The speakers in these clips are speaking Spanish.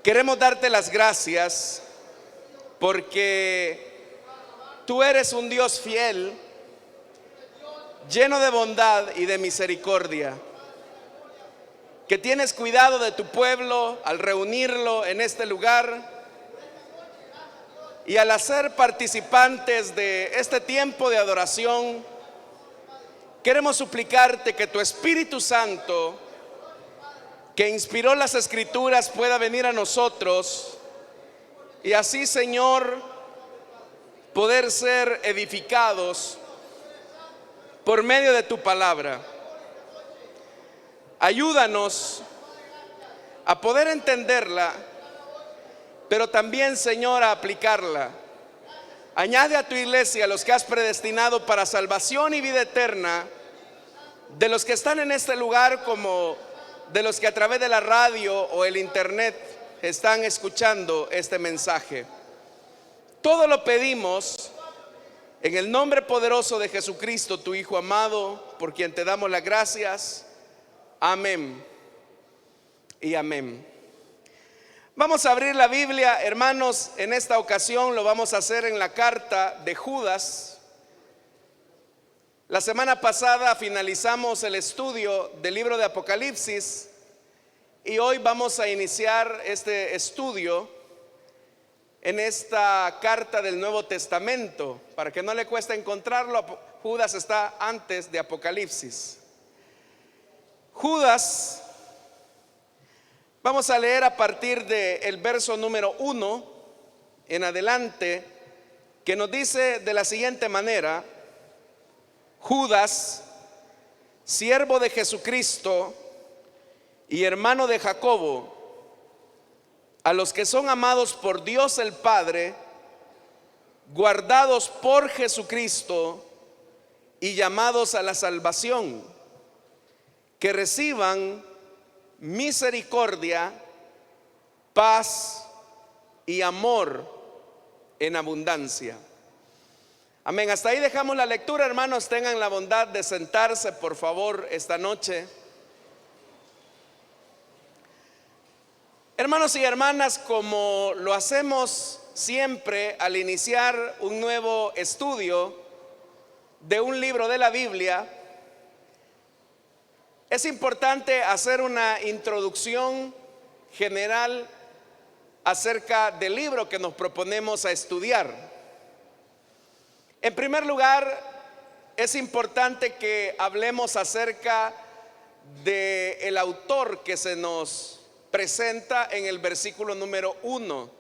Queremos darte las gracias porque tú eres un Dios fiel, lleno de bondad y de misericordia, que tienes cuidado de tu pueblo al reunirlo en este lugar y al hacer participantes de este tiempo de adoración. Queremos suplicarte que tu Espíritu Santo, que inspiró las Escrituras, pueda venir a nosotros y así, Señor, poder ser edificados por medio de tu palabra. Ayúdanos a poder entenderla, pero también, Señor, a aplicarla. Añade a tu iglesia a los que has predestinado para salvación y vida eterna, de los que están en este lugar como de los que a través de la radio o el internet están escuchando este mensaje. Todo lo pedimos en el nombre poderoso de Jesucristo, tu Hijo amado, por quien te damos las gracias. Amén y amén. Vamos a abrir la Biblia, hermanos. En esta ocasión lo vamos a hacer en la carta de Judas. La semana pasada finalizamos el estudio del libro de Apocalipsis y hoy vamos a iniciar este estudio en esta carta del Nuevo Testamento. Para que no le cueste encontrarlo, Judas está antes de Apocalipsis. Judas, vamos a leer a partir del verso número 1 en adelante, que nos dice de la siguiente manera: Judas, siervo de Jesucristo y hermano de Jacobo, a los que son amados por Dios el Padre, guardados por Jesucristo y llamados a la salvación, que reciban misericordia, paz y amor en abundancia. Amén. Hasta ahí dejamos la lectura, hermanos. Tengan la bondad de sentarse, por favor, esta noche. Hermanos y hermanas, como lo hacemos siempre al iniciar un nuevo estudio de un libro de la Biblia, es importante hacer una introducción general acerca del libro que nos proponemos a estudiar. En primer lugar, es importante que hablemos acerca del autor que se nos presenta en el versículo número 1,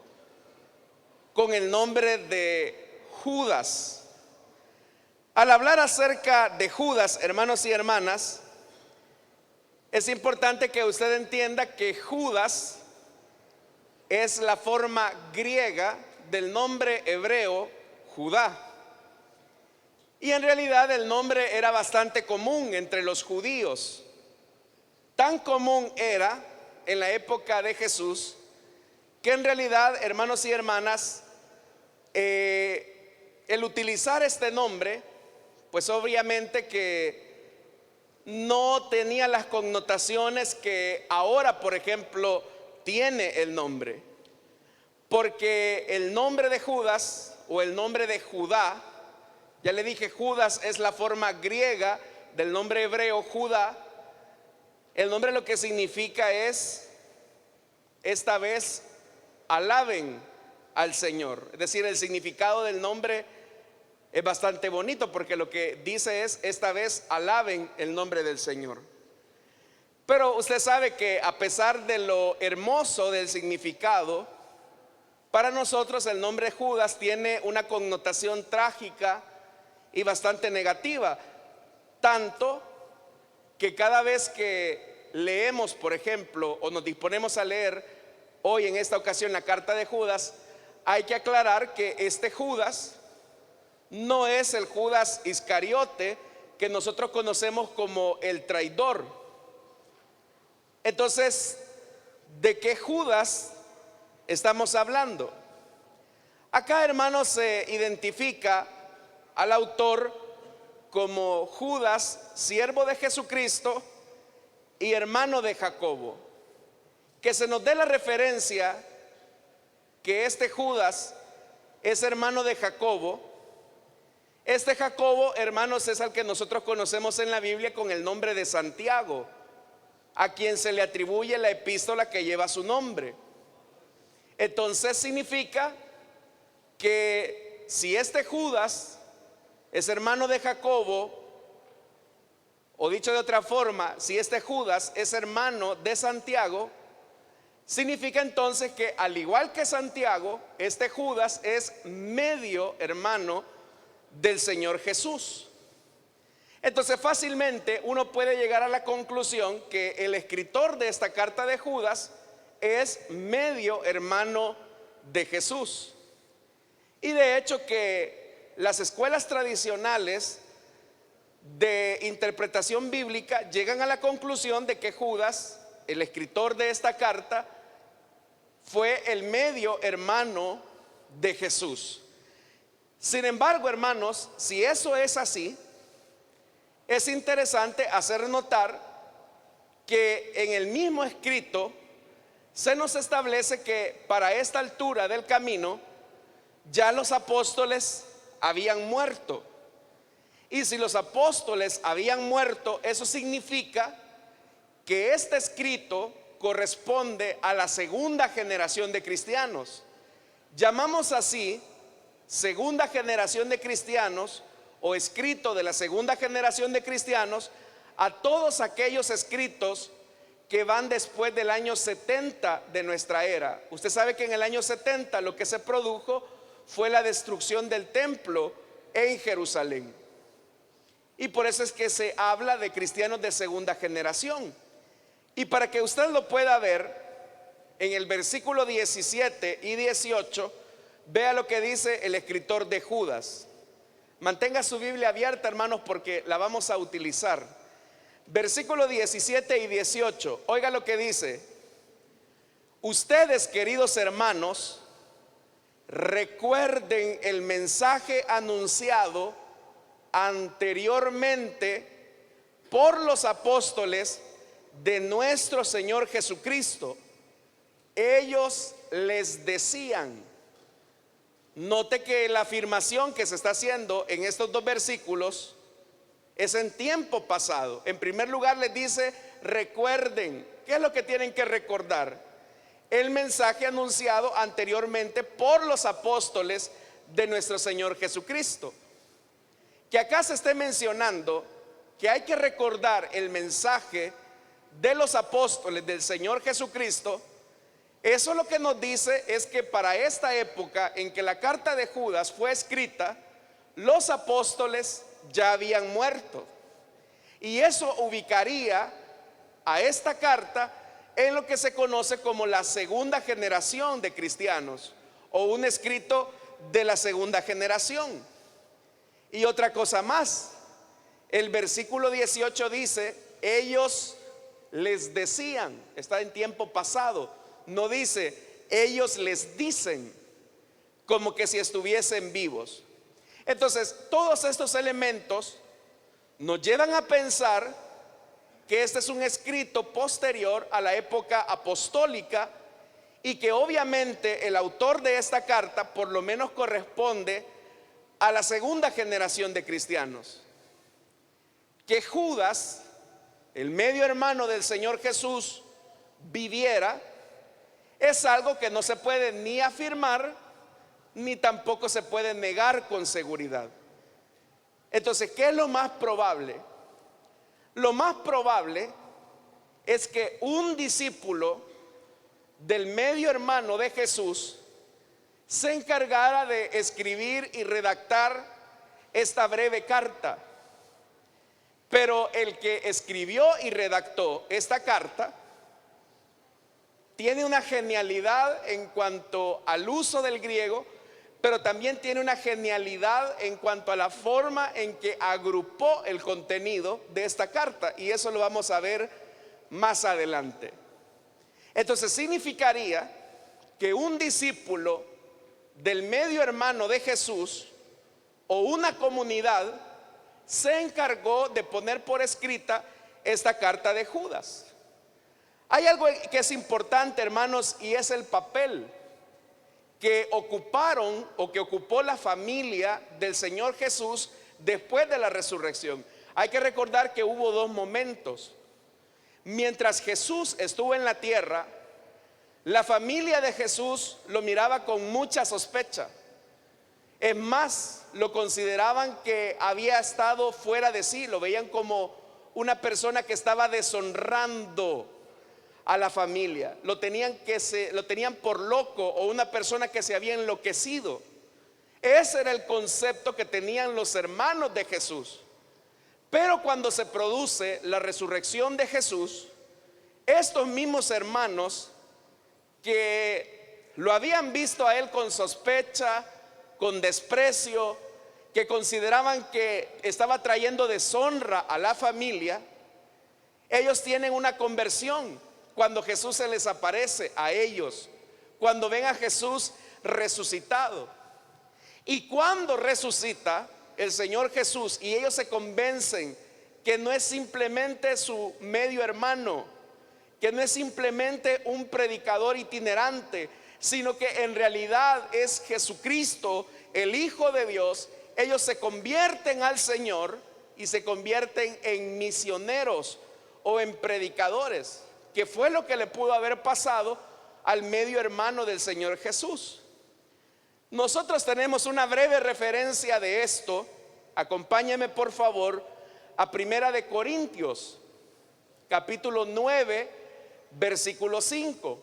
con el nombre de Judas. Al hablar acerca de Judas, hermanos y hermanas, es importante que usted entienda que Judas es la forma griega del nombre hebreo Judá. Y en realidad el nombre era bastante común entre los judíos. Tan común era en la época de Jesús que en realidad, hermanos y hermanas, el utilizar este nombre, pues obviamente que no tenía las connotaciones que ahora, por ejemplo, tiene el nombre. Porque el nombre de Judas o el nombre de Judá, ya le dije, Judas es la forma griega del nombre hebreo Judá. El nombre lo que significa es, esta vez, alaben al Señor. Es decir, el significado del nombre es bastante bonito, porque lo que dice es, esta vez alaben el nombre del Señor. Pero usted sabe que a pesar de lo hermoso del significado, para nosotros el nombre Judas tiene una connotación trágica y bastante negativa, tanto que cada vez que leemos, por ejemplo, o nos disponemos a leer hoy en esta ocasión la carta de Judas, hay que aclarar que este Judas no es el Judas Iscariote que nosotros conocemos como el traidor. Entonces, ¿de qué Judas estamos hablando? Acá, hermanos, se identifica al autor como Judas, siervo de Jesucristo y hermano de Jacobo. Que se nos dé la referencia que este Judas es hermano de Jacobo. Este Jacobo, hermanos, es al que nosotros conocemos en la Biblia con el nombre de Santiago, a quien se le atribuye la epístola que lleva su nombre. Entonces significa que si este Judas es hermano de Jacobo, o dicho de otra forma, si este Judas es hermano de Santiago, significa entonces que al igual que Santiago, este Judas es medio hermano del Señor Jesús. Entonces fácilmente uno puede llegar a la conclusión que el escritor de esta carta de Judas es medio hermano de Jesús. Y de hecho que las escuelas tradicionales de interpretación bíblica llegan a la conclusión de que Judas, el escritor de esta carta, fue el medio hermano de Jesús. Sin embargo, hermanos, si eso es así, es interesante hacer notar que en el mismo escrito se nos establece que para esta altura del camino ya los apóstoles habían muerto. Y si los apóstoles habían muerto, eso significa que este escrito corresponde a la segunda generación de cristianos. Llamamos así segunda generación de cristianos, o escrito de la segunda generación de cristianos, a todos aquellos escritos que van después del año 70 de nuestra era. Usted sabe que en el año 70 lo que se produjo fue la destrucción del templo en Jerusalén. Y por eso es que se habla de cristianos de segunda generación. Y para que usted lo pueda ver, en el versículo 17 y 18, vea lo que dice el escritor de Judas. Mantenga su Biblia abierta, hermanos, porque la vamos a utilizar. Versículo 17 y 18, oiga lo que dice: ustedes, queridos hermanos, recuerden el mensaje anunciado anteriormente por los apóstoles de nuestro Señor Jesucristo. Ellos les decían. Note que la afirmación que se está haciendo en estos dos versículos es en tiempo pasado. En primer lugar les dice: recuerden. ¿Qué es lo que tienen que recordar? El mensaje anunciado anteriormente por los apóstoles de nuestro Señor Jesucristo. Que acá se esté mencionando que hay que recordar el mensaje de los apóstoles del Señor Jesucristo. Eso lo que nos dice es que para esta época en que la carta de Judas fue escrita, los apóstoles ya habían muerto. Y eso ubicaría a esta carta en lo que se conoce como la segunda generación de cristianos, o un escrito de la segunda generación. Y otra cosa más, el versículo 18 dice: ellos les decían. Está en tiempo pasado. No dice ellos les dicen, como que si estuviesen vivos. Entonces todos estos elementos nos llevan a pensar que este es un escrito posterior a la época apostólica, y que obviamente el autor de esta carta por lo menos corresponde a la segunda generación de cristianos. Que Judas, el medio hermano del Señor Jesús, viviera es algo que no se puede ni afirmar ni tampoco se puede negar con seguridad. Entonces, ¿qué es lo más probable? Lo más probable es que un discípulo del medio hermano de Jesús se encargara de escribir y redactar esta breve carta. Pero el que escribió y redactó esta carta tiene una genialidad en cuanto al uso del griego, pero también tiene una genialidad en cuanto a la forma en que agrupó el contenido de esta carta, y eso lo vamos a ver más adelante. Entonces significaría que un discípulo del medio hermano de Jesús o una comunidad se encargó de poner por escrita esta carta de Judas. Hay algo que es importante, hermanos, y es el papel que ocuparon o que ocupó la familia del Señor Jesús después de la resurrección. Hay que recordar que hubo dos momentos. Mientras Jesús estuvo en la tierra, la familia de Jesús lo miraba con mucha sospecha. Es más, lo consideraban que había estado fuera de sí, lo veían como una persona que estaba deshonrando a la familia. Lo tenían por loco, o una persona que se había enloquecido. Ese era el concepto que tenían los hermanos de Jesús. Pero cuando se produce la resurrección de Jesús, estos mismos hermanos que lo habían visto a él con sospecha, con desprecio, que consideraban que estaba trayendo deshonra a la familia, ellos tienen una conversión cuando Jesús se les aparece a ellos, cuando ven a Jesús resucitado. Y cuando resucita el Señor Jesús y ellos se convencen que no es simplemente su medio hermano, que no es simplemente un predicador itinerante, sino que en realidad es Jesucristo, el Hijo de Dios, ellos se convierten al Señor y se convierten en misioneros o en predicadores, que fue lo que le pudo haber pasado al medio hermano del Señor Jesús. Nosotros tenemos una breve referencia de esto. Acompáñame por favor a Primera de Corintios, capítulo 9, versículo 5.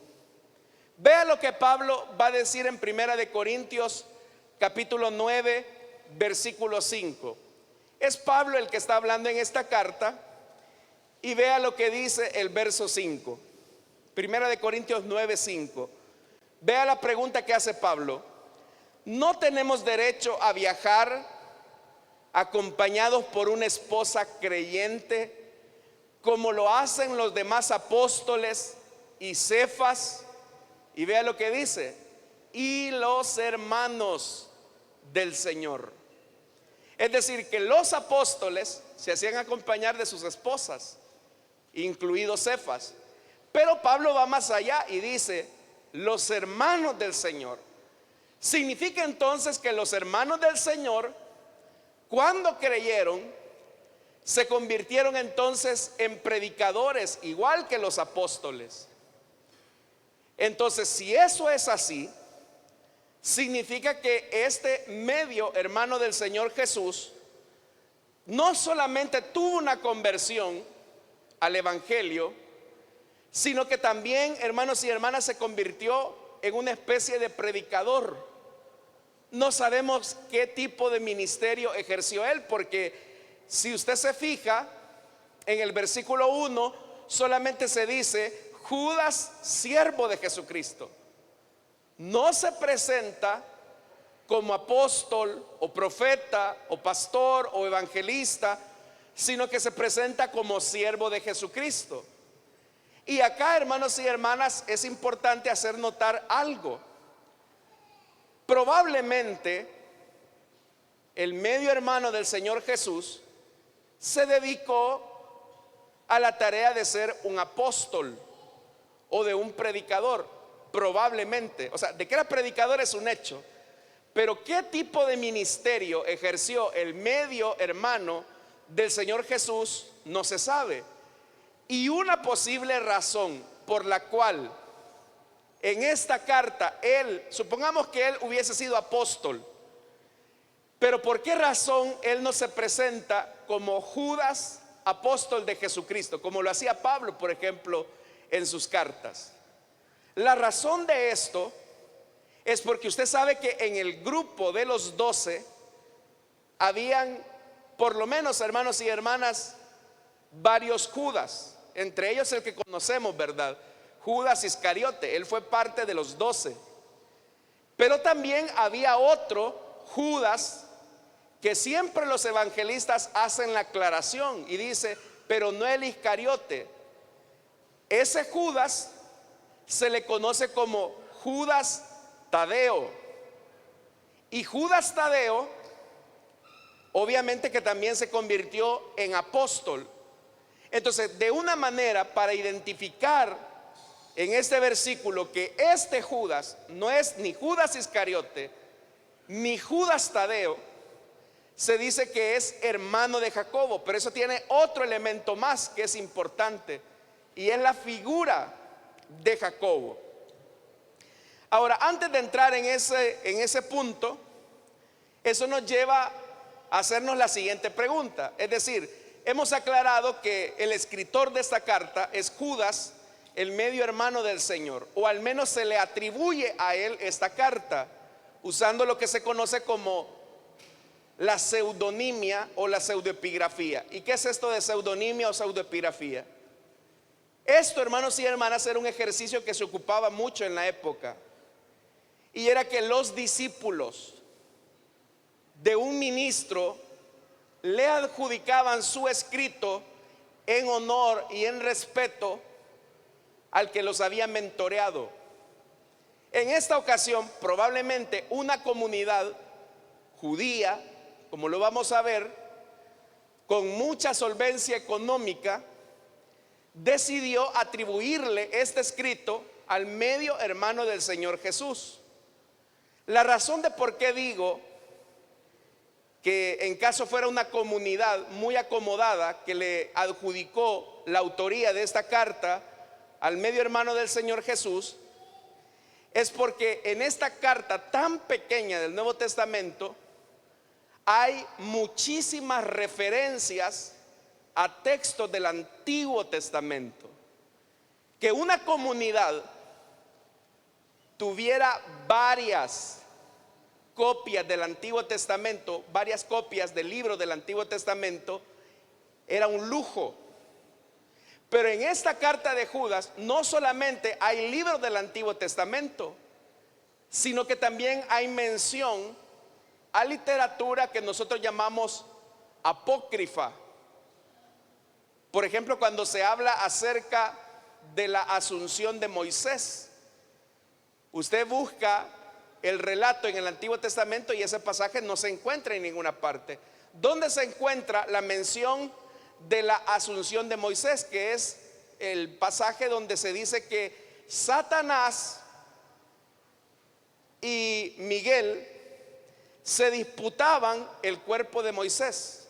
Vea lo que Pablo va a decir en Primera de Corintios, capítulo 9, versículo 5. Es Pablo el que está hablando en esta carta. Y vea lo que dice el verso 5. Primera de Corintios 9, 5. Vea la pregunta que hace Pablo. ¿No tenemos derecho a viajar acompañados por una esposa creyente, como lo hacen los demás apóstoles y Cefas? Y vea lo que dice: y los hermanos del Señor. Es decir, que los apóstoles se hacían acompañar de sus esposas, incluido Cefas. Pero Pablo va más allá y dice: los hermanos del Señor. Significa entonces que los hermanos del Señor, cuando creyeron, se convirtieron entonces en predicadores, igual que los apóstoles. Entonces, si eso es así, significa que este medio hermano del Señor Jesús no solamente tuvo una conversión al evangelio, sino que también, hermanos y hermanas, se convirtió en una especie de predicador. No sabemos qué tipo de ministerio ejerció él, porque si usted se fija en el versículo 1, solamente se dice: Judas, siervo de Jesucristo. No se presenta como apóstol o profeta o pastor o evangelista, sino que se presenta como siervo de Jesucristo. Y acá, hermanos y hermanas, es importante hacer notar algo. Probablemente el medio hermano del Señor Jesús se dedicó a la tarea de ser un apóstol o de un predicador. Probablemente, o sea, de que era predicador es un hecho, pero qué tipo de ministerio ejerció el medio hermano del Señor Jesús no se sabe. Y una posible razón por la cual en esta carta él, supongamos que él hubiese sido apóstol, pero ¿por qué razón él no se presenta como Judas, apóstol de Jesucristo, como lo hacía Pablo, por ejemplo, en sus cartas? La razón de esto es porque usted sabe que en el grupo de los 12 habían, por lo menos, hermanos y hermanas, varios Judas. Entre ellos el que conocemos, ¿verdad? Judas Iscariote, él fue parte de los 12. Pero también había otro Judas, que siempre los evangelistas hacen la aclaración y dice: pero no el Iscariote. Ese Judas se le conoce como Judas Tadeo. Y Judas Tadeo, obviamente que también se convirtió en apóstol. Entonces, de una manera, para identificar en este versículo que este Judas no es ni Judas Iscariote ni Judas Tadeo. Se dice que es hermano de Jacobo, pero eso tiene otro elemento más que es importante, y es la figura de Jacobo. Ahora, antes de entrar en ese punto, eso nos lleva a hacernos la siguiente pregunta. Es decir, hemos aclarado que el escritor de esta carta es Judas, el medio hermano del Señor, o al menos se le atribuye a él esta carta, usando lo que se conoce como la pseudonimia o la pseudoepigrafía. ¿Y qué es esto de pseudonimia o pseudoepigrafía? Esto, hermanos y hermanas, era un ejercicio que se ocupaba mucho en la época, y era que los discípulos de un ministro le adjudicaban su escrito en honor y en respeto al que los había mentoreado. En esta ocasión, probablemente una comunidad judía, como lo vamos a ver, con mucha solvencia económica, decidió atribuirle este escrito al medio hermano del Señor Jesús. La razón de por qué digo que en caso fuera una comunidad muy acomodada que le adjudicó la autoría de esta carta al medio hermano del Señor Jesús, es porque en esta carta tan pequeña del Nuevo Testamento hay muchísimas referencias a textos del Antiguo Testamento. Que una comunidad tuviera varias copias del Antiguo Testamento, varias copias del libro del Antiguo Testamento, era un lujo. Pero en esta carta de Judas no solamente hay libros del Antiguo Testamento, sino que también hay mención a literatura que nosotros llamamos apócrifa. Por ejemplo, cuando se habla acerca de la asunción de Moisés, usted busca el relato en el Antiguo Testamento y ese pasaje no se encuentra en ninguna parte. ¿Dónde se encuentra la mención de la asunción de Moisés? Que es el pasaje donde se dice que Satanás y Miguel se disputaban el cuerpo de Moisés.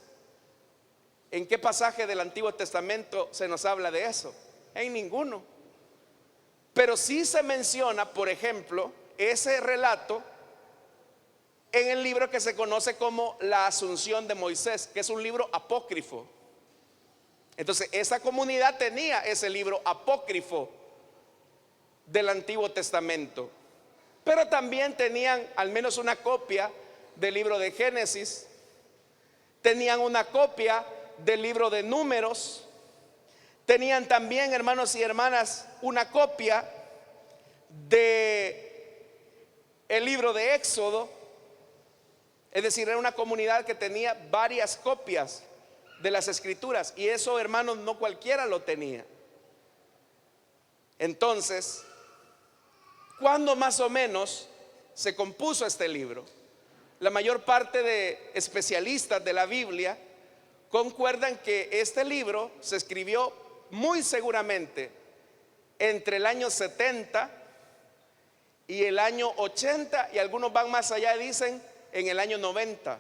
¿En qué pasaje del Antiguo Testamento se nos habla de eso? En ninguno. Pero sí se menciona, por ejemplo, ese relato en el libro que se conoce como la Asunción de Moisés, que es un libro apócrifo. Entonces, esa comunidad tenía ese libro apócrifo del Antiguo Testamento, pero también tenían al menos una copia del libro de Génesis, tenían una copia del libro de Números, tenían también, hermanos y hermanas, una copia de el libro de Éxodo. Es decir, era una comunidad que tenía varias copias de las escrituras, y eso, hermanos, no cualquiera lo tenía. Entonces, ¿cuándo más o menos se compuso este libro? La mayor parte de especialistas de la Biblia concuerdan que este libro se escribió muy seguramente entre el año 70 y el año 80, y algunos van más allá y dicen en el año 90.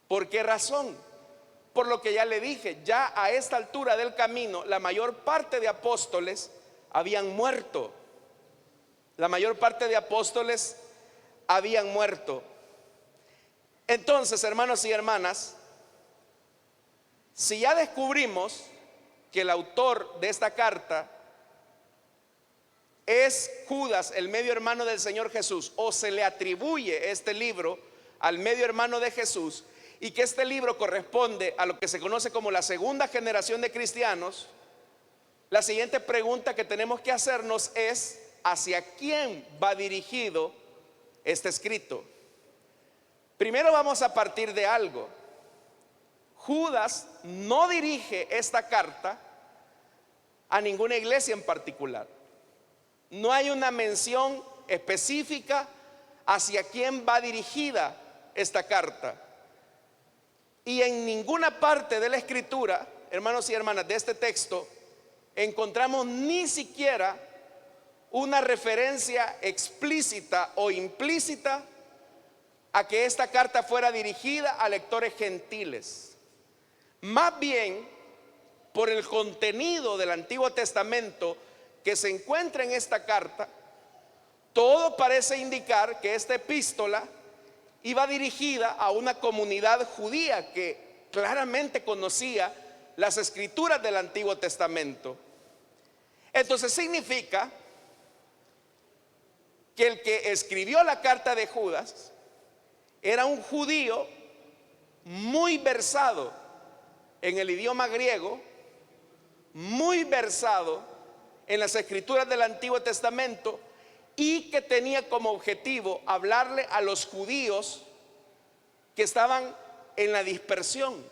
¿Por qué razón? Por lo que ya le dije, ya a esta altura del camino la mayor parte de apóstoles habían muerto. La mayor parte de apóstoles habían muerto. Entonces, hermanos y hermanas, si ya descubrimos que el autor de esta carta es Judas, el medio hermano del Señor Jesús, o se le atribuye este libro al medio hermano de Jesús, y que este libro corresponde a lo que se conoce como la segunda generación de cristianos, la siguiente pregunta que tenemos que hacernos es: ¿hacia quién va dirigido este escrito? Primero vamos a partir de algo. Judas no dirige esta carta a ninguna iglesia en particular. No hay una mención específica hacia quién va dirigida esta carta. Y en ninguna parte de la escritura, hermanos y hermanas, de este texto, encontramos ni siquiera una referencia explícita o implícita a que esta carta fuera dirigida a lectores gentiles. Más bien, por el contenido del Antiguo Testamento que se encuentra en esta carta, todo parece indicar que esta epístola iba dirigida a una comunidad judía que claramente conocía las escrituras del Antiguo Testamento. Entonces significa que el que escribió la carta de Judas era un judío muy versado en el idioma griego, muy versado en las escrituras del Antiguo Testamento, y que tenía como objetivo hablarle a los judíos que estaban en la dispersión.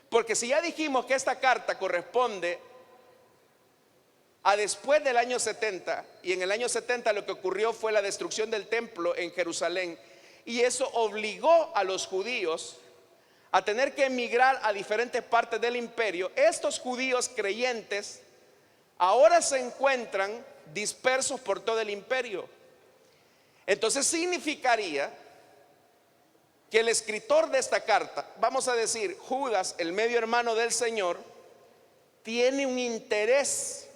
Porque si ya dijimos que esta carta corresponde a después del año 70, y en el año 70 lo que ocurrió fue la destrucción del templo en Jerusalén, y eso obligó a los judíos a tener que emigrar a diferentes partes del imperio. Estos judíos creyentes ahora se encuentran dispersos por todo el imperio. Entonces significaría que el escritor de esta carta, vamos a decir Judas, el medio hermano del Señor, tiene un interés,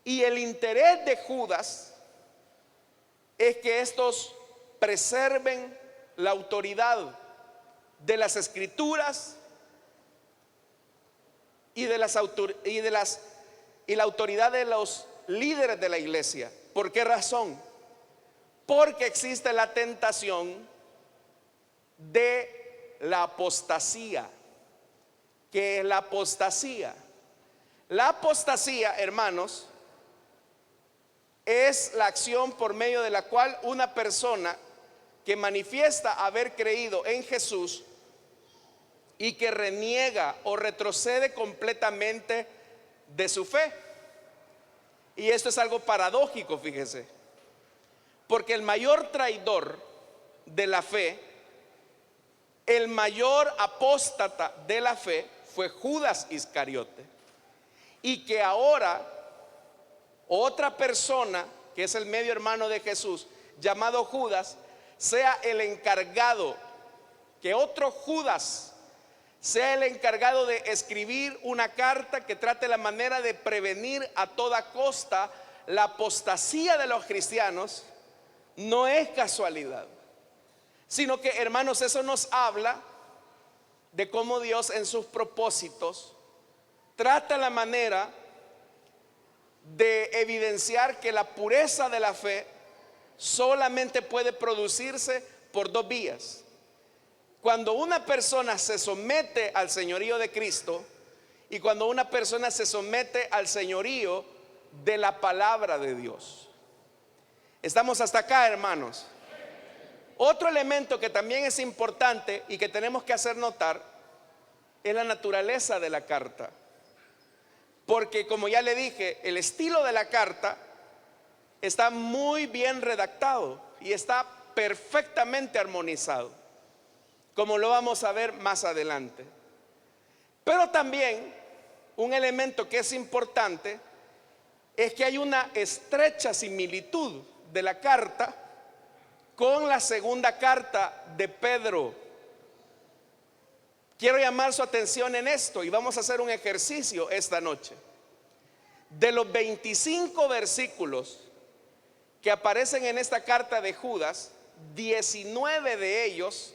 y el interés de Judas es que estos preserven la autoridad de las escrituras y la autoridad de los líderes de la iglesia. ¿Por qué razón? Porque existe la tentación de la apostasía. ¿Qué es la apostasía? La apostasía, hermanos, es la acción por medio de la cual una persona que manifiesta haber creído en Jesús y que reniega o retrocede completamente de su fe. Y esto es algo paradójico, fíjese, porque el mayor traidor de la fe, el mayor apóstata de la fe, fue Judas Iscariote. Y que ahora otra persona, que es el medio hermano de Jesús, llamado Judas, sea el encargado, que otro Judas sea el encargado de escribir una carta que trate la manera de prevenir a toda costa la apostasía de los cristianos. No es casualidad, sino que, hermanos, eso nos habla de cómo Dios en sus propósitos trata la manera de evidenciar que la pureza de la fe solamente puede producirse por dos vías: cuando una persona se somete al señorío de Cristo, y cuando una persona se somete al señorío de la palabra de Dios. ¿Estamos hasta acá, hermanos? Otro elemento que también es importante y que tenemos que hacer notar es la naturaleza de la carta. Porque, como ya le dije, el estilo de la carta está muy bien redactado y está perfectamente armonizado, como lo vamos a ver más adelante. Pero también un elemento que es importante es que hay una estrecha similitud de la carta con la segunda carta de Pedro. Quiero llamar su atención en esto y vamos a hacer un ejercicio esta noche. De los 25 versículos que aparecen en esta carta de Judas, 19 de ellos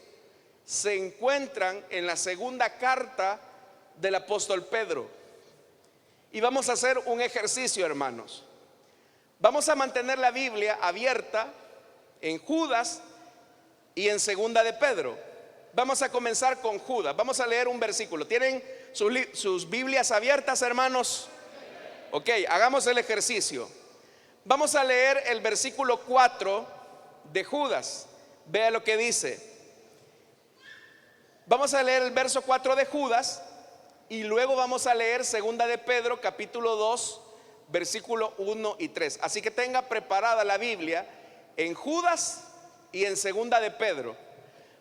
se encuentran en la segunda carta del apóstol Pedro. Y vamos a hacer un ejercicio, hermanos. Vamos a mantener la Biblia abierta en Judas y en segunda de Pedro. Vamos a comenzar con Judas. Vamos a leer un versículo. ¿Tienen sus Biblias abiertas, hermanos? Ok, hagamos el ejercicio. Vamos a leer el versículo 4 de Judas. Vea lo que dice. Vamos a leer el verso 4 de Judas y luego vamos a leer segunda de Pedro, capítulo 2, versículo 1 y 3. Así que tenga preparada la Biblia en Judas y en segunda de Pedro.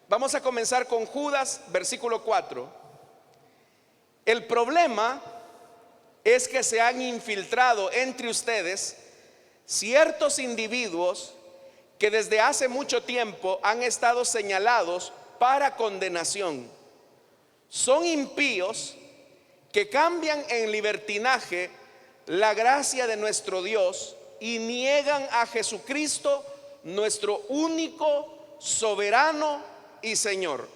Vamos a comenzar con Judas, versículo 4. El problema es que se han infiltrado entre ustedes ciertos individuos que desde hace mucho tiempo han estado señalados para condenación. Son impíos que cambian en libertinaje la gracia de nuestro Dios y niegan a Jesucristo, nuestro único, soberano y Señor.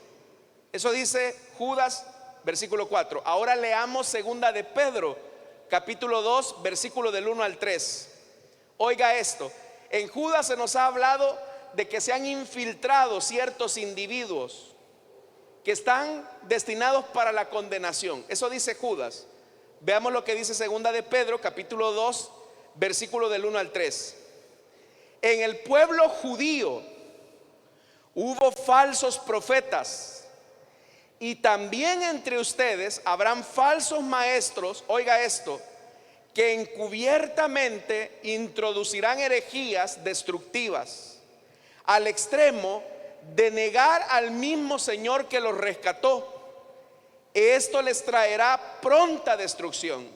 Eso dice Judas, versículo 4. Ahora leamos segunda de Pedro, capítulo 2, versículo del 1 al 3. Oiga esto, en Judas se nos ha hablado de que se han infiltrado ciertos individuos que están destinados para la condenación. Eso dice Judas. Veamos lo que dice segunda de Pedro, capítulo 2, versículo del 1 al 3. En el pueblo judío hubo falsos profetas, y también entre ustedes habrán falsos maestros, oiga esto, que encubiertamente introducirán herejías destructivas, al extremo de negar al mismo Señor que los rescató. Esto les traerá pronta destrucción.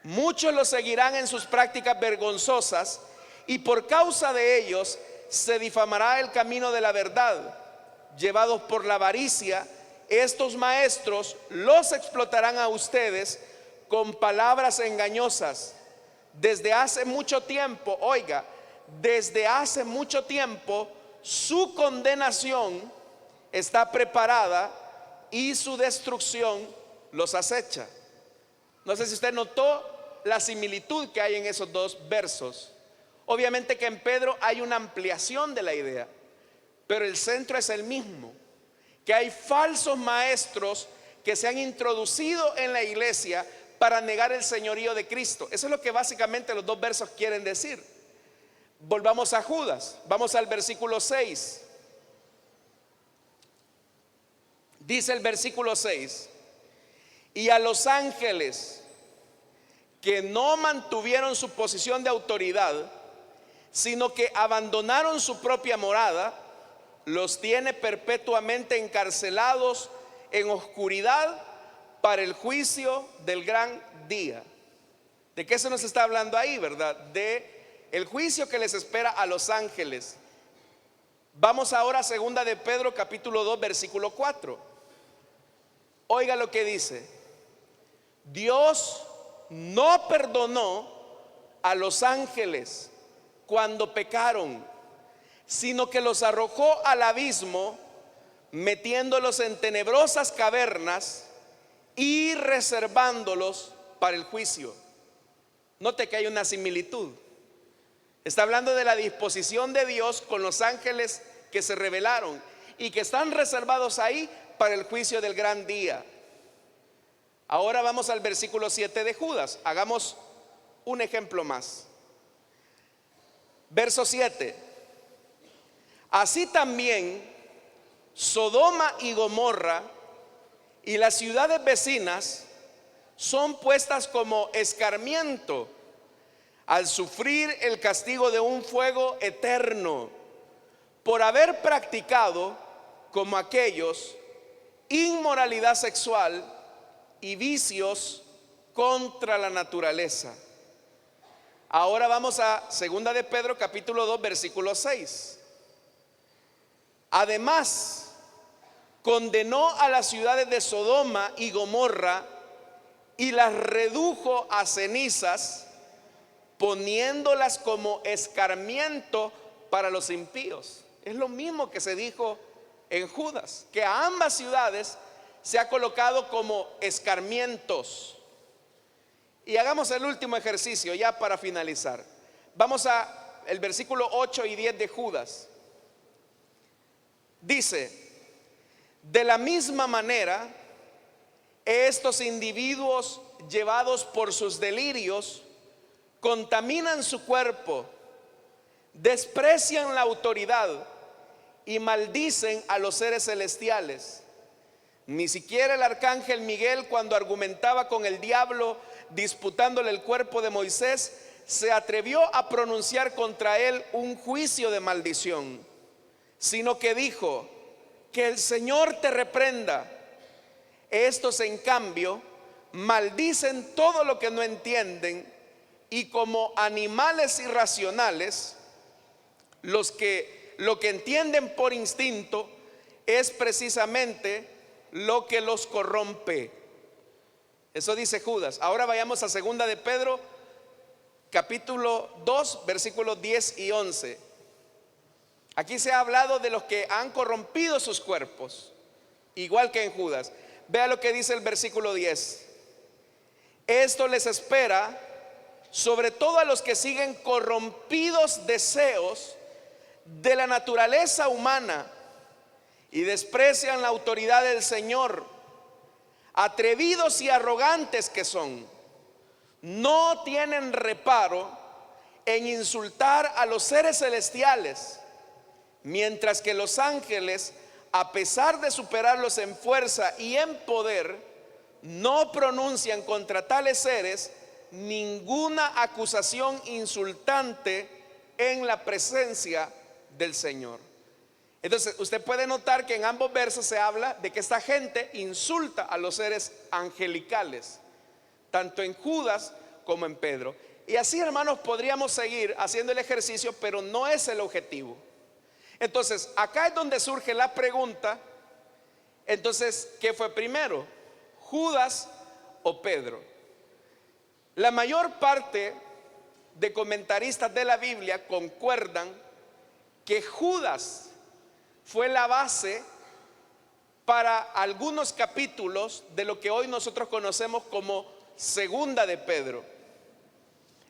Muchos los seguirán en sus prácticas vergonzosas, y por causa de ellos se difamará el camino de la verdad. Llevados por la avaricia, estos maestros los explotarán a ustedes con palabras engañosas. Desde hace mucho tiempo, oiga, desde hace mucho tiempo su condenación está preparada y su destrucción los acecha. No sé si usted notó la similitud que hay en esos dos versos. Obviamente que en Pedro hay una ampliación de la idea, pero el centro es el mismo, que hay falsos maestros que se han introducido en la iglesia para negar el señorío de Cristo. Eso es lo que básicamente los dos versos quieren decir. Volvamos a Judas, vamos al versículo 6. Dice el versículo 6: y a los ángeles que no mantuvieron su posición de autoridad, sino que abandonaron su propia morada, los tiene perpetuamente encarcelados en oscuridad para el juicio del gran día. ¿De qué se nos está hablando ahí, verdad? De el juicio que les espera a los ángeles. Vamos ahora a segunda de Pedro, capítulo 2, versículo 4. Oiga lo que dice: Dios no perdonó a los ángeles cuando pecaron, sino que los arrojó al abismo, metiéndolos en tenebrosas cavernas y reservándolos para el juicio. Note que hay una similitud. Está hablando de la disposición de Dios con los ángeles que se rebelaron y que están reservados ahí para el juicio del gran día. Ahora vamos al versículo 7 de Judas. Hagamos un ejemplo más. Verso 7: así también Sodoma y Gomorra y las ciudades vecinas son puestas como escarmiento al sufrir el castigo de un fuego eterno, por haber practicado, como aquellos, inmoralidad sexual y vicios contra la naturaleza. Ahora vamos a segunda de Pedro, capítulo 2, versículo 6. Además, condenó a las ciudades de Sodoma y Gomorra y las redujo a cenizas, poniéndolas como escarmiento para los impíos. Es lo mismo que se dijo en Judas, que a ambas ciudades se ha colocado como escarmientos. Y hagamos el último ejercicio ya para finalizar. Vamos a el versículo 8 y 10 de Judas. Dice: de la misma manera, estos individuos, llevados por sus delirios, contaminan su cuerpo, desprecian la autoridad y maldicen a los seres celestiales. Ni siquiera el arcángel Miguel, cuando argumentaba con el diablo disputándole el cuerpo de Moisés, se atrevió a pronunciar contra él un juicio de maldición, sino que dijo: que el Señor te reprenda. Estos, en cambio, maldicen todo lo que no entienden y como animales irracionales, lo que entienden por instinto es precisamente lo que los corrompe. Eso dice Judas. Ahora vayamos a 2 de Pedro, capítulo 2, versículos 10 y 11. Aquí se ha hablado de los que han corrompido sus cuerpos, igual que en Judas. Vea lo que dice el versículo 10. Esto les espera, sobre todo a los que siguen corrompidos deseos de la naturaleza humana y desprecian la autoridad del Señor. Atrevidos y arrogantes que son, no tienen reparo en insultar a los seres celestiales, mientras que los ángeles, a pesar de superarlos en fuerza y en poder, no pronuncian contra tales seres ninguna acusación insultante en la presencia del Señor. Entonces usted puede notar que en ambos versos se habla de que esta gente insulta a los seres angelicales, tanto en Judas como en Pedro. Y así, hermanos, podríamos seguir haciendo el ejercicio, pero no es el objetivo. Entonces acá es donde surge la pregunta: entonces, ¿qué fue primero, Judas o Pedro? La mayor parte de comentaristas de la Biblia concuerdan que Judas fue la base para algunos capítulos de lo que hoy nosotros conocemos como 2 de Pedro.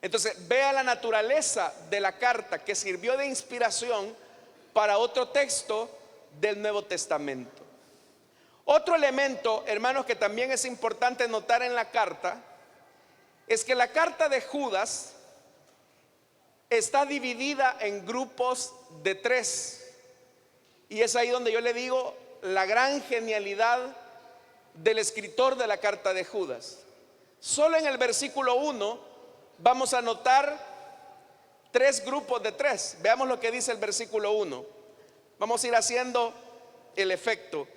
Entonces, vea la naturaleza de la carta que sirvió de inspiración para otro texto del Nuevo Testamento. Otro elemento, hermanos, que también es importante notar en la carta, es que la carta de Judas está dividida en grupos de 3. Y es ahí donde yo le digo la gran genialidad del escritor de la carta de Judas. Solo en el versículo 1 vamos a notar 3 grupos de 3. Veamos lo que dice el versículo 1. Vamos a ir haciendo el efecto.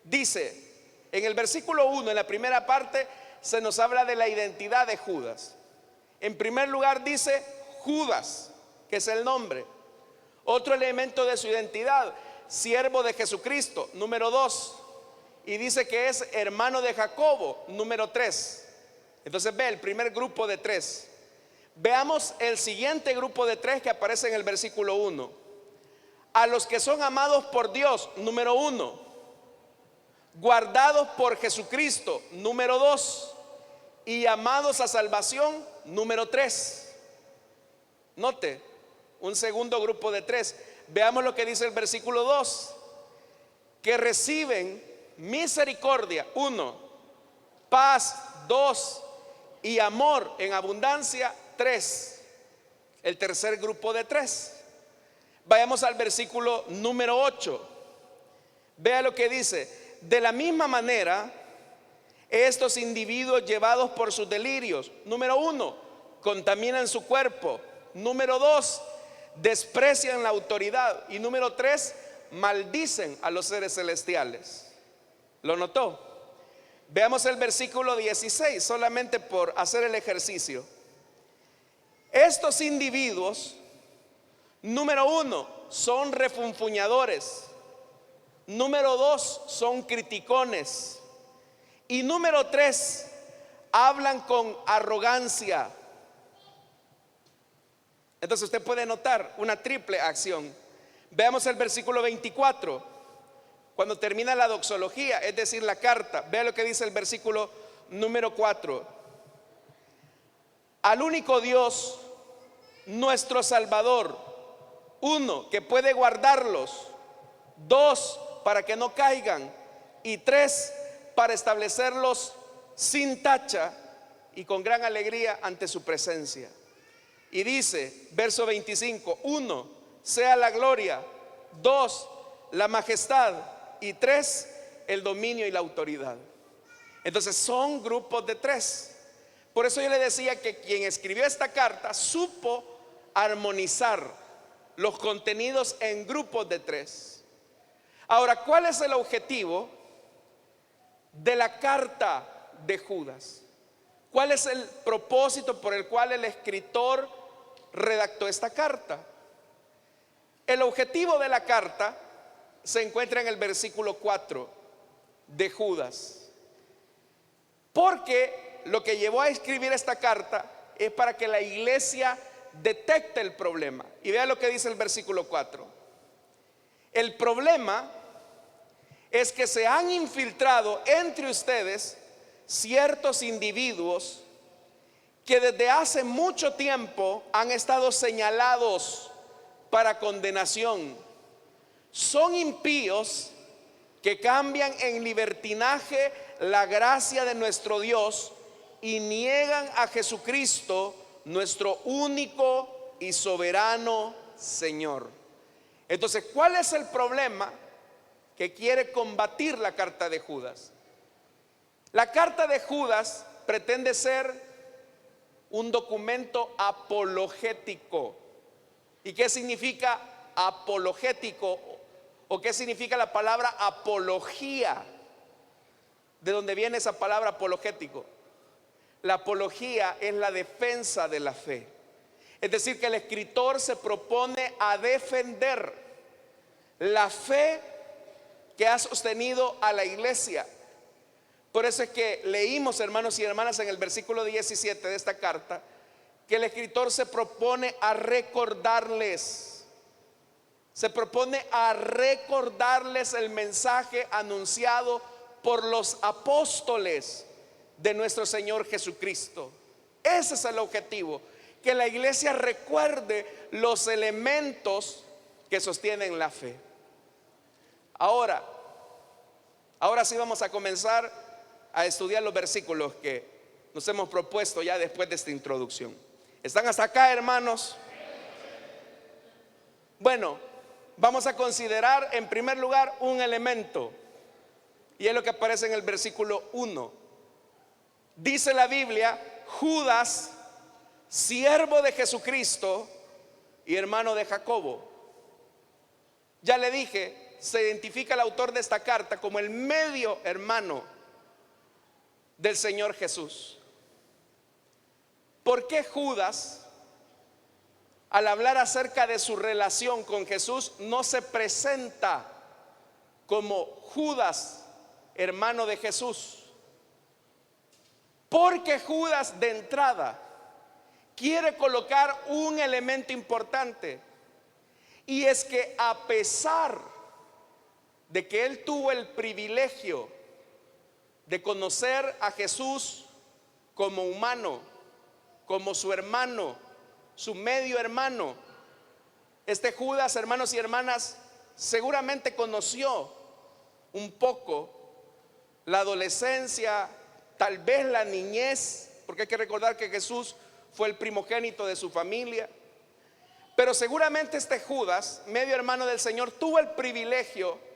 Dice, en el versículo 1, en la primera parte, se nos habla de la identidad de Judas. En primer lugar dice Judas, que es el nombre. Otro elemento de su identidad: siervo de Jesucristo, número 2. Y dice que es hermano de Jacobo, número 3. Entonces ve el primer grupo de 3. Veamos el siguiente grupo de 3 que aparece en el versículo 1. A los que son amados por Dios, número 1. Guardados por Jesucristo, número 2. Y llamados a salvación, número 3. Note, un segundo grupo de 3. Veamos lo que dice el versículo 2. Que reciben misericordia, 1. Paz, 2. Y amor en abundancia, 3. El tercer grupo de 3. Vayamos al versículo número 8. Vea lo que dice: de la misma manera, estos individuos, llevados por sus delirios, número 1, contaminan su cuerpo. Número 2, desprecian la autoridad. Y número 3, maldicen a los seres celestiales. ¿Lo notó? Veamos el versículo 16, solamente por hacer el ejercicio. Estos individuos, número 1, son refunfuñadores. Número 2, son criticones. Y número 3, hablan con arrogancia. Entonces usted puede notar una triple acción. Veamos el versículo 24, cuando termina la doxología, es decir, la carta. Vea lo que dice el versículo número 4. Al único Dios, nuestro Salvador, 1, que puede guardarlos, 2, para que no caigan, y 3, para establecerlos sin tacha y con gran alegría ante su presencia. Y dice, verso 25, 1, sea la gloria, 2, la majestad, y 3, el dominio y la autoridad. Entonces son grupos de 3. Por eso yo le decía que quien escribió esta carta supo armonizar los contenidos en grupos de 3. Ahora, ¿cuál es el objetivo de la carta de Judas? ¿Cuál es el propósito por el cual el escritor redactó esta carta? El objetivo de la carta se encuentra en el versículo 4 de Judas. Porque lo que llevó a escribir esta carta es para que la iglesia detecte el problema. Y vea lo que dice el versículo 4. El problema es que se han infiltrado entre ustedes ciertos individuos que desde hace mucho tiempo han estado señalados para condenación. Son impíos que cambian en libertinaje la gracia de nuestro Dios y niegan a Jesucristo, nuestro único y soberano Señor. Entonces, ¿cuál es el problema que quiere combatir la carta de Judas? La carta de Judas pretende ser un documento apologético. ¿Y qué significa apologético? ¿O qué significa la palabra apología? ¿De dónde viene esa palabra apologético? La apología es la defensa de la fe. Es decir, que el escritor se propone a defender la fe que ha sostenido a la iglesia. Por eso es que leímos, hermanos y hermanas, en el versículo 17 de esta carta, que el escritor se propone a recordarles. Se propone a recordarles el mensaje anunciado por los apóstoles de nuestro Señor Jesucristo. Ese es el objetivo, que la iglesia recuerde los elementos que sostienen la fe. Ahora sí vamos a comenzar a estudiar los versículos que nos hemos propuesto ya después de esta introducción. ¿Están hasta acá, hermanos? Bueno, vamos a considerar en primer lugar un elemento, y es lo que aparece en el versículo 1. Dice la Biblia: Judas, siervo de Jesucristo y hermano de Jacobo. Ya le dije, se identifica el autor de esta carta como el medio hermano del Señor Jesús. ¿Por qué Judas, al hablar acerca de su relación con Jesús, no se presenta como Judas, hermano de Jesús? Porque Judas de entrada quiere colocar un elemento importante, y es que a pesar de que él tuvo el privilegio de conocer a Jesús como humano, como su hermano, su medio hermano, este Judas, hermanos y hermanas, seguramente conoció un poco la adolescencia, tal vez la niñez, porque hay que recordar que Jesús fue el primogénito de su familia. Pero seguramente este Judas, medio hermano del Señor, tuvo el privilegio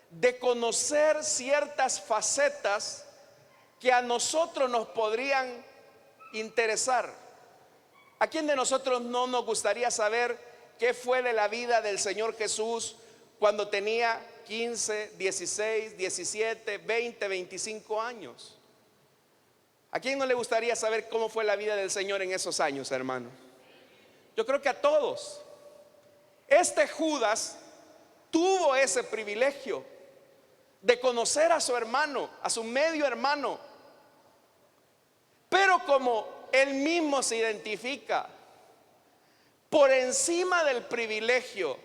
de conocer ciertas facetas que a nosotros nos podrían interesar. ¿A quién de nosotros no nos gustaría saber qué fue de la vida del Señor Jesús cuando tenía 15, 16, 17, 20, 25 años? ¿A quién no le gustaría saber cómo fue la vida del Señor en esos años, hermano? Yo creo que a todos. Este Judas tuvo ese privilegio de conocer a su hermano, a su medio hermano. Pero como él mismo se identifica por encima del privilegio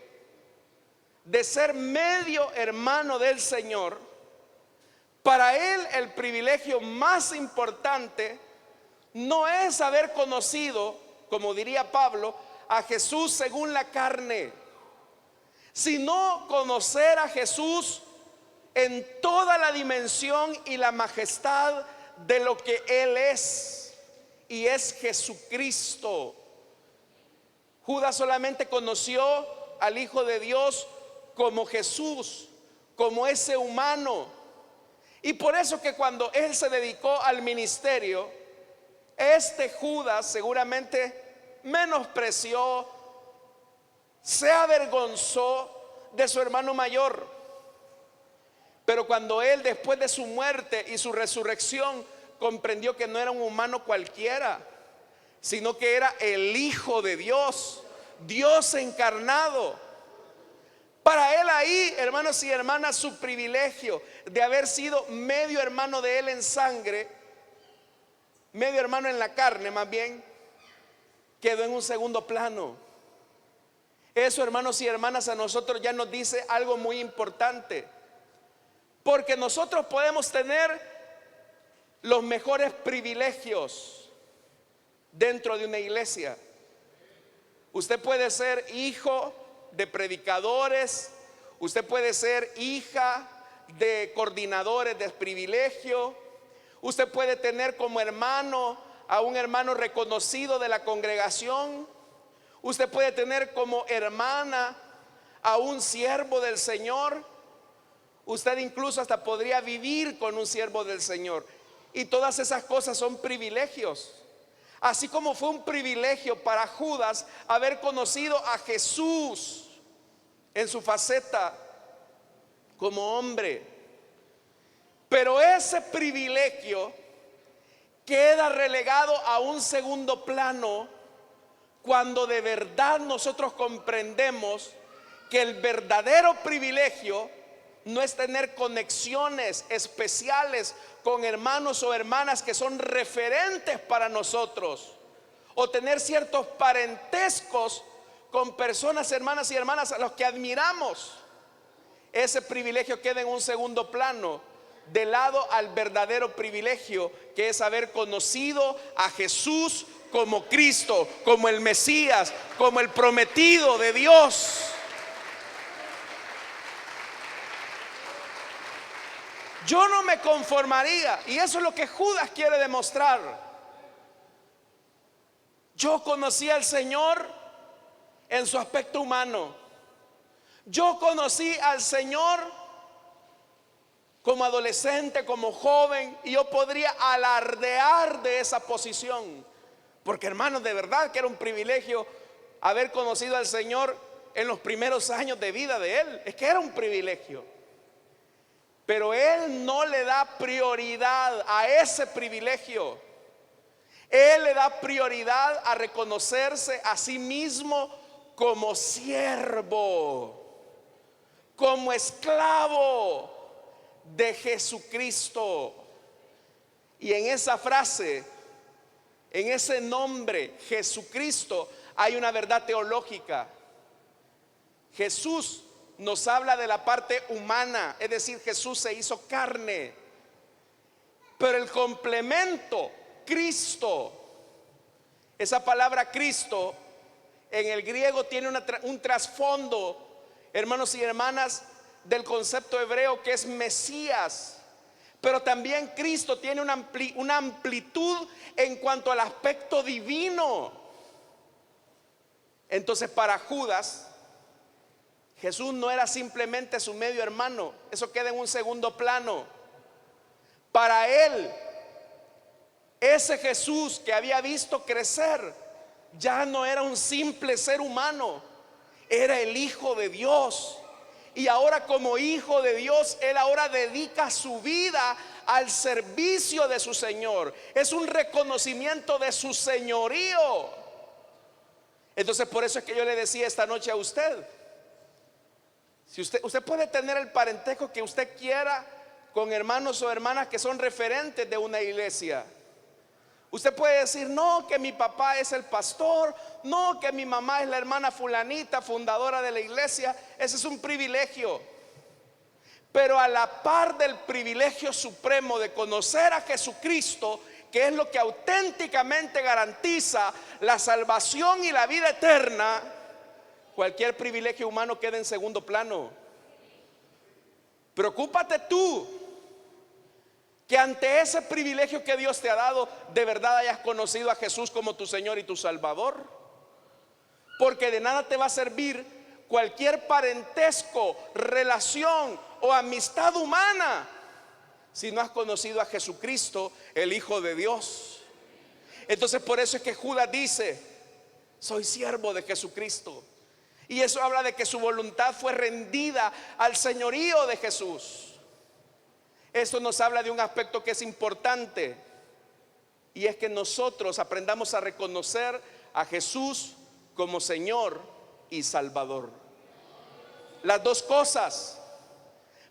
de ser medio hermano del Señor, para él el privilegio más importante no es haber conocido, como diría Pablo, a Jesús según la carne, sino conocer a Jesús en toda la dimensión y la majestad de lo que Él es, y es Jesucristo. Judas solamente conoció al Hijo de Dios como Jesús, como ese humano. Y por eso que cuando Él se dedicó al ministerio, este Judas seguramente menospreció, se avergonzó de su hermano mayor. Pero cuando Él, después de su muerte y su resurrección, comprendió que no era un humano cualquiera, sino que era el Hijo de Dios, Dios encarnado. Para él ahí, hermanos y hermanas, su privilegio de haber sido medio hermano de él en sangre, medio hermano en la carne más bien, quedó en un segundo plano. Eso, hermanos y hermanas, a nosotros ya nos dice algo muy importante, porque nosotros podemos tener los mejores privilegios dentro de una iglesia. Usted puede ser hijo de predicadores, usted puede ser hija de coordinadores de privilegio, usted puede tener como hermano a un hermano reconocido de la congregación, usted puede tener como hermana a un siervo del Señor, usted incluso hasta podría vivir con un siervo del Señor, y todas esas cosas son privilegios. Así como fue un privilegio para Judas haber conocido a Jesús en su faceta como hombre. Pero ese privilegio queda relegado a un segundo plano cuando de verdad nosotros comprendemos que el verdadero privilegio no es tener conexiones especiales con hermanos o hermanas que son referentes para nosotros, o tener ciertos parentescos con personas, hermanas y hermanas a los que admiramos. Ese privilegio queda en un segundo plano, de lado al verdadero privilegio, que es haber conocido a Jesús como Cristo, como el Mesías, como el prometido de Dios. Yo no me conformaría, y eso es lo que Judas quiere demostrar. Yo conocí al Señor en su aspecto humano. Yo conocí al Señor como adolescente, como joven, y yo podría alardear de esa posición, porque, hermanos, de verdad que era un privilegio haber conocido al Señor en los primeros años de vida de Él. Es que era un privilegio. Pero Él no le da prioridad a ese privilegio. Él le da prioridad a reconocerse a sí mismo como siervo, como esclavo de Jesucristo. Y en esa frase, en ese nombre, Jesucristo, hay una verdad teológica. Jesús nos habla de la parte humana, es decir, Jesús se hizo carne. Pero el complemento, Cristo, esa palabra Cristo en el griego tiene un trasfondo, hermanos y hermanas, del concepto hebreo que es Mesías. Pero también Cristo tiene una amplitud en cuanto al aspecto divino. Entonces, para Judas, Jesús no era simplemente su medio hermano, eso queda en un segundo plano. Para él, ese Jesús que había visto crecer ya no era un simple ser humano, era el Hijo de Dios. Y ahora, como Hijo de Dios, él ahora dedica su vida al servicio de su Señor. Es un reconocimiento de su señorío. Entonces, por eso es que yo le decía esta noche a usted, si usted puede tener el parentesco que usted quiera con hermanos o hermanas que son referentes de una iglesia. Usted puede decir, no, que mi papá es el pastor, no, que mi mamá es la hermana fulanita, fundadora de la iglesia. Ese es un privilegio. Pero a la par del privilegio supremo de conocer a Jesucristo, que es lo que auténticamente garantiza la salvación y la vida eterna, cualquier privilegio humano queda en segundo plano. Preocúpate tú que ante ese privilegio que Dios te ha dado, de verdad hayas conocido a Jesús como tu Señor y tu Salvador. Porque de nada te va a servir cualquier parentesco, relación o amistad humana si no has conocido a Jesucristo, el Hijo de Dios. Entonces, por eso es que Judas dice, soy siervo de Jesucristo. Y eso habla de que su voluntad fue rendida al señorío de Jesús. Esto nos habla de un aspecto que es importante. Y es que nosotros aprendamos a reconocer a Jesús como Señor y Salvador. Las dos cosas,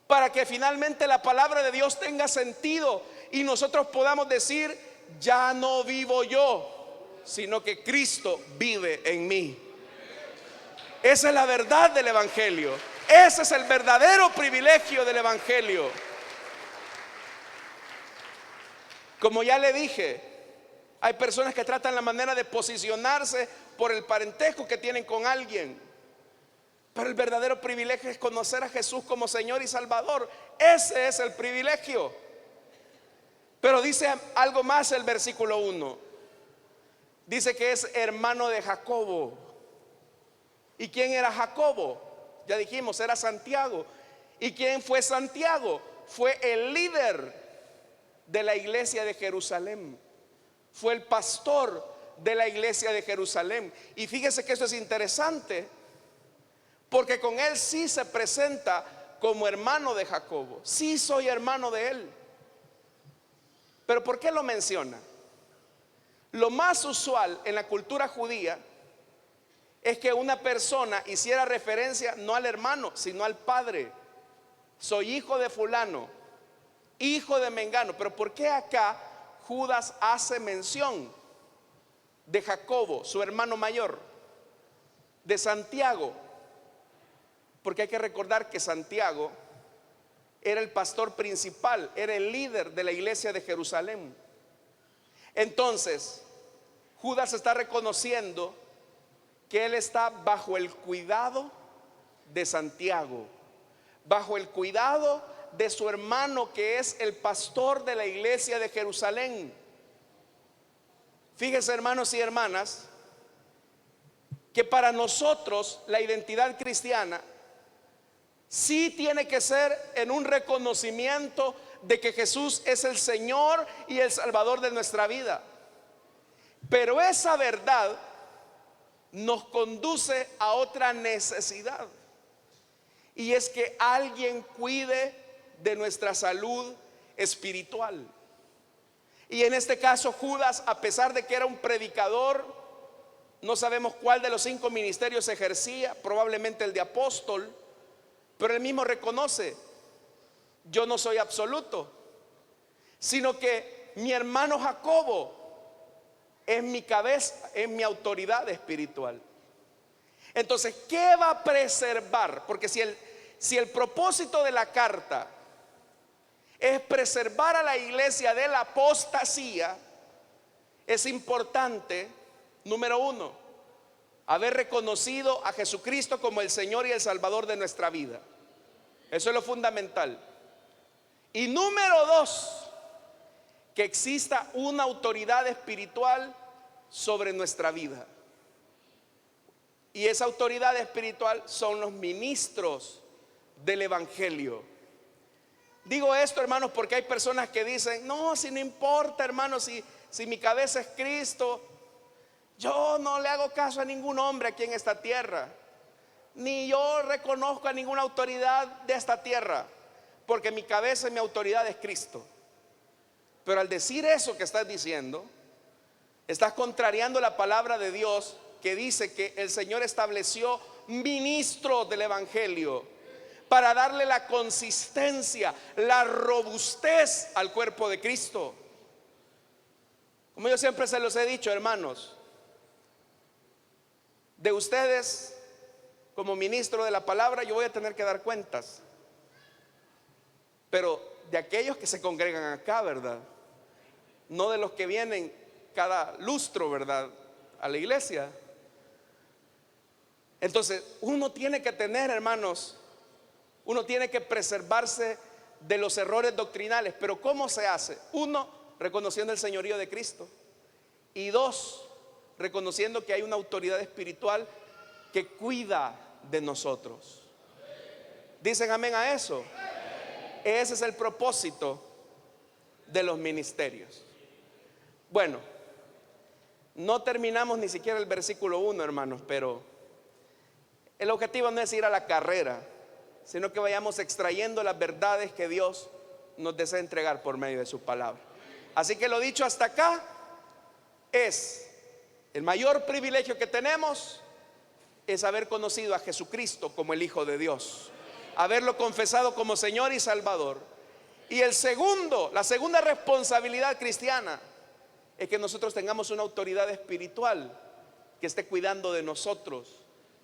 para que finalmente la palabra de Dios tenga sentido y nosotros podamos decir: ya no vivo yo, sino que Cristo vive en mí. Esa es la verdad del Evangelio. Ese es el verdadero privilegio del Evangelio. Como ya le dije, hay personas que tratan la manera de posicionarse por el parentesco que tienen con alguien. Pero el verdadero privilegio es conocer a Jesús como Señor y Salvador. Ese es el privilegio. Pero dice algo más el versículo 1. Dice que es hermano de Jacobo. ¿Y quién era Jacobo? Ya dijimos, era Santiago. ¿Y quién fue Santiago? Fue el líder de la iglesia de Jerusalén. Fue el pastor de la iglesia de Jerusalén. Y fíjese que esto es interesante, porque con él sí se presenta como hermano de Jacobo. Sí soy hermano de él. Pero ¿por qué lo menciona? Lo más usual en la cultura judía es que una persona hiciera referencia no al hermano, sino al padre. Soy hijo de fulano, hijo de mengano. Pero ¿por qué acá Judas hace mención de Jacobo, su hermano mayor, de Santiago? Porque hay que recordar que Santiago era el pastor principal, era el líder de la iglesia de Jerusalén. Entonces, Judas está reconociendo que él está bajo el cuidado de Santiago, bajo el cuidado de su hermano, que es el pastor de la iglesia de Jerusalén. Fíjense, hermanos y hermanas, que para nosotros la identidad cristiana sí tiene que ser en un reconocimiento de que Jesús es el Señor y el Salvador de nuestra vida. Pero esa verdad nos conduce a otra necesidad, y es que alguien cuide de nuestra salud espiritual. Y en este caso Judas, a pesar de que era un predicador, no sabemos cuál de los 5 ministerios ejercía, probablemente el de apóstol, pero él mismo reconoce: yo no soy absoluto, sino que mi hermano Jacobo es mi cabeza, es mi autoridad espiritual. Entonces, ¿qué va a preservar? Porque si el propósito de la carta es preservar a la iglesia de la apostasía, es importante, número 1, haber reconocido a Jesucristo como el Señor y el Salvador de nuestra vida. Eso es lo fundamental. Y número 2, que exista una autoridad espiritual sobre nuestra vida. Y esa autoridad espiritual son los ministros del Evangelio. Digo esto, hermanos, porque hay personas que dicen: no, si no importa, hermanos, si mi cabeza es Cristo, yo no le hago caso a ningún hombre aquí en esta tierra, ni yo reconozco a ninguna autoridad de esta tierra, porque mi cabeza y mi autoridad es Cristo. Pero al decir eso que estás diciendo, estás contrariando la palabra de Dios, que dice que el Señor estableció ministros del Evangelio para darle la consistencia, la robustez al cuerpo de Cristo. Como yo siempre se los he dicho, hermanos, de ustedes como ministro de la palabra yo voy a tener que dar cuentas, pero de aquellos que se congregan acá, ¿verdad? No de los que vienen cada lustro, ¿verdad?, a la iglesia. Entonces uno tiene que tener, hermanos, uno tiene que preservarse de los errores doctrinales. Pero ¿cómo se hace? 1, reconociendo el señorío de Cristo. Y 2, reconociendo que hay una autoridad espiritual que cuida de nosotros. ¿Dicen amén a eso? Ese es el propósito de los ministerios. Bueno, no terminamos ni siquiera el versículo 1, hermanos, pero el objetivo no es ir a la carrera, sino que vayamos extrayendo las verdades que Dios nos desea entregar por medio de su palabra. Así que lo dicho hasta acá, es el mayor privilegio que tenemos, es haber conocido a Jesucristo como el Hijo de Dios, haberlo confesado como Señor y Salvador. Y la segunda responsabilidad cristiana es que nosotros tengamos una autoridad espiritual que esté cuidando de nosotros,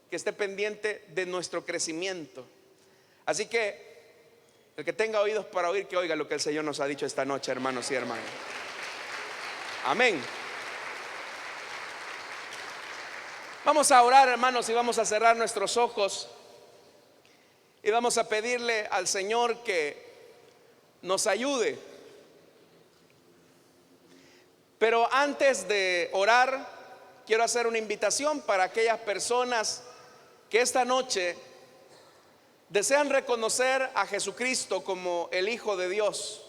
que esté pendiente de nuestro crecimiento. Así que el que tenga oídos para oír, que oiga lo que el Señor nos ha dicho esta noche, hermanos y hermanas. Amén. Vamos a orar, hermanos, y vamos a cerrar nuestros ojos y vamos a pedirle al Señor que nos ayude. Pero antes de orar, quiero hacer una invitación para aquellas personas que esta noche desean reconocer a Jesucristo como el Hijo de Dios.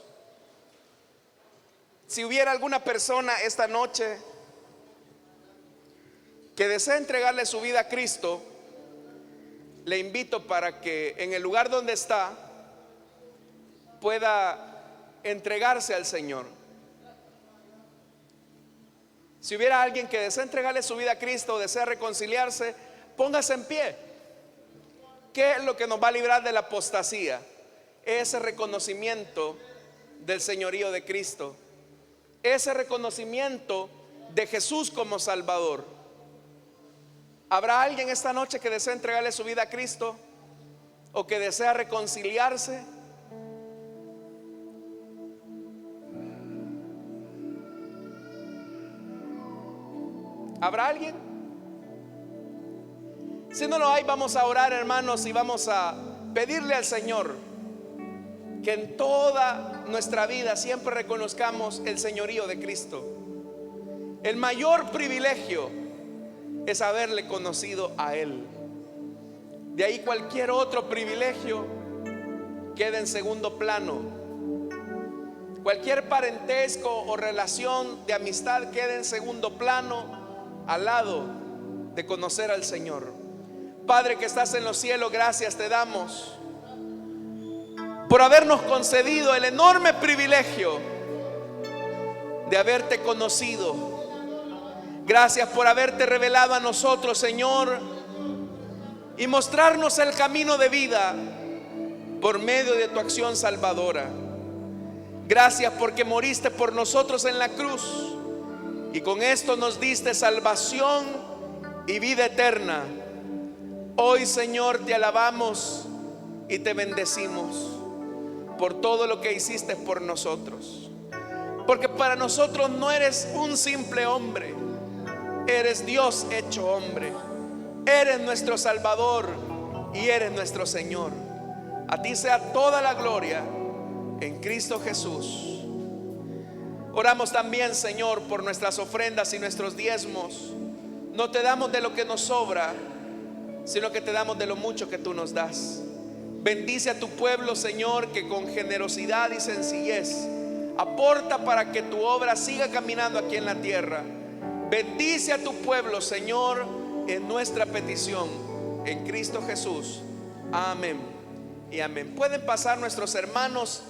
Si hubiera alguna persona esta noche que desea entregarle su vida a Cristo, le invito para que en el lugar donde está pueda entregarse al Señor. Si hubiera alguien que desea entregarle su vida a Cristo, desea reconciliarse, póngase en pie. ¿Qué es lo que nos va a librar de la apostasía? Ese reconocimiento del señorío de Cristo, ese reconocimiento de Jesús como Salvador. ¿Habrá alguien esta noche que desea entregarle su vida a Cristo o que desea reconciliarse? ¿Habrá alguien? Si no lo hay, vamos a orar, hermanos, y vamos a pedirle al Señor que en toda nuestra vida siempre reconozcamos el señorío de Cristo. El mayor privilegio es haberle conocido a Él. De ahí cualquier otro privilegio queda en segundo plano. Cualquier parentesco o relación de amistad queda en segundo plano al lado de conocer al Señor. Padre que estás en los cielos, gracias te damos por habernos concedido el enorme privilegio de haberte conocido. Gracias por haberte revelado a nosotros, Señor, y mostrarnos el camino de vida por medio de tu acción salvadora. Gracias porque moriste por nosotros en la cruz y con esto nos diste salvación y vida eterna. Hoy, Señor, te alabamos y te bendecimos por todo lo que hiciste por nosotros, porque para nosotros no eres un simple hombre, eres Dios hecho hombre, eres nuestro Salvador y eres nuestro Señor. A ti sea toda la gloria en Cristo Jesús. Oramos también, Señor, por nuestras ofrendas y nuestros diezmos. No te damos de lo que nos sobra, sino que te damos de lo mucho que tú nos das. Bendice a tu pueblo, Señor, que con generosidad y sencillez aporta para que tu obra siga caminando aquí en la tierra. Bendice a tu pueblo, Señor, en nuestra petición, en Cristo Jesús. Amén y amén. Pueden pasar nuestros hermanos